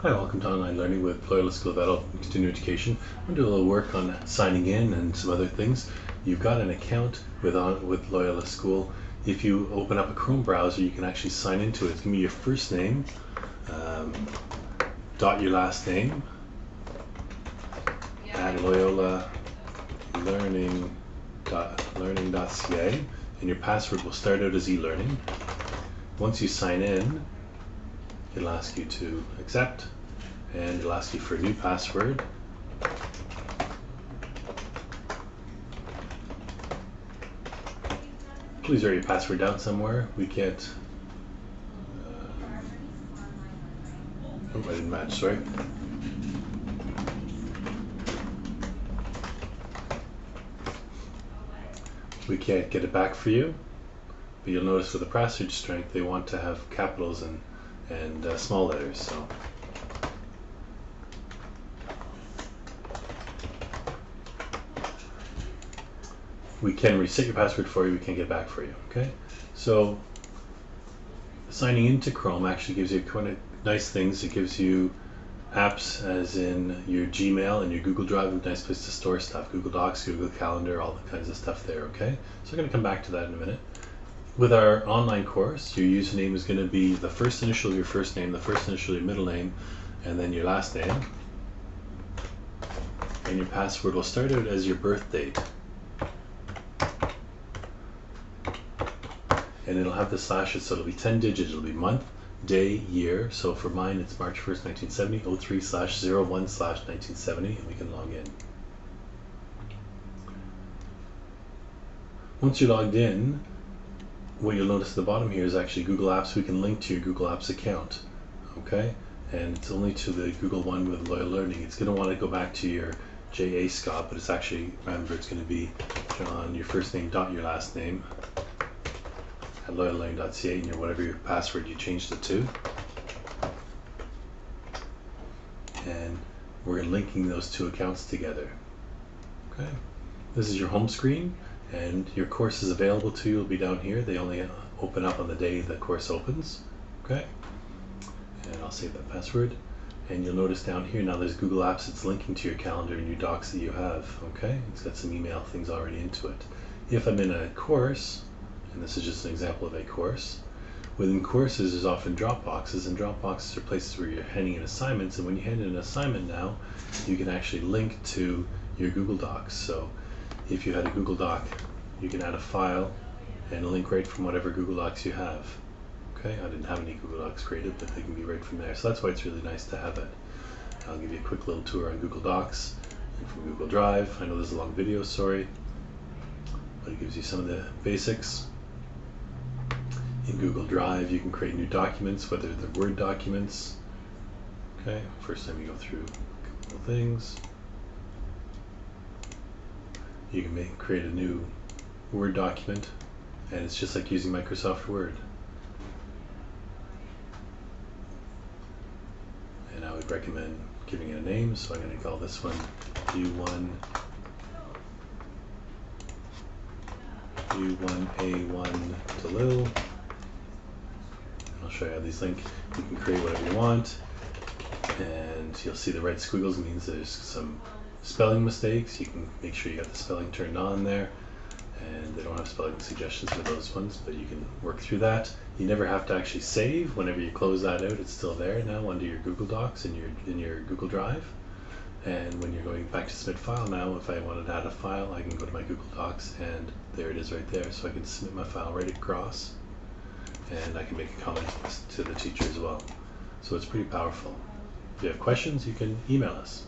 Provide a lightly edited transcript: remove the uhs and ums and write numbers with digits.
Hi, welcome to Online Learning with Loyola School of Adult and Continuing Education. I'm going to do a little work on signing in and some other things. You've got an account with Loyola School. If you open up a Chrome browser, you can actually sign into it. It's going to be your first name, dot your last name, at Loyola learning.ca, and your password will start out as e-learning. Once you sign in, it'll ask you to accept, and it'll ask you for a new password. Please write your password down somewhere. We can't. Oh, I didn't match, sorry. We can't get it back for you, but you'll notice with the password strength, they want to have capitals and small letters. So we can reset your password for you, we can get it back for you. Okay, so signing into Chrome actually gives you kind of nice things. It gives you apps as in your Gmail and your Google Drive, a nice place to store stuff, Google Docs, Google Calendar, all the kinds of stuff there. Okay, so I'm going to come back to that in a minute. With our online course, your username is going to be the first initial of your first name, the first initial of your middle name, and then your last name. And your password will start out as your birth date. And it'll have the slashes, so it'll be 10 digits. It'll be month, day, year. So for mine, it's March 1st, 1970, 03/01/1970, and we can log in. Once you're logged in, what you'll notice at the bottom here is actually Google Apps. We can link to your Google Apps account, okay? And it's only to the Google one with Loyola Learning. It's going to want to go back to your J.A. Scott, but it's actually, remember, it's going to be John, your first name, dot your last name, at loyolalearning.ca, and whatever your password you changed it to. And we're linking those two accounts together, okay? This is your home screen. And your course is available to you. Will be down here. They only open up on the day the course opens. Okay. And I'll save that password. And you'll notice down here now there's Google Apps. It's linking to your calendar and your docs that you have. Okay. It's got some email things already into it. If I'm in a course, and this is just an example of a course, within courses there's often Dropboxes, and Dropboxes are places where you're handing in assignments. And when you hand in an assignment now, you can actually link to your Google Docs. So if you had a Google Doc, you can add a file and a link right from whatever Google Docs you have. Okay, I didn't have any Google Docs created, but they can be right from there. So that's why it's really nice to have it. I'll give you a quick little tour on Google Docs and from Google Drive. I know this is a long video, sorry, but it gives you some of the basics. In Google Drive, you can create new documents, whether they're Word documents. Okay, first time you go through a couple of things. You can create a new Word document, and it's just like using Microsoft Word. And I would recommend giving it a name, so I'm going to call this one U1A1 Delil. I'll show you how these link. You can create whatever you want, and you'll see the red squiggles means there's some spelling mistakes. You can make sure you got the spelling turned on there, and they don't have spelling suggestions for those ones, but you can work through that. You never have to actually save. Whenever you close that out, it's still there now under your Google Docs in your Google Drive. And when you're going back to submit file now, if I wanted to add a file, I can go to my Google Docs, and there it is right there. So I can submit my file right across, and I can make a comment to the teacher as well. So it's pretty powerful. If you have questions, you can email us.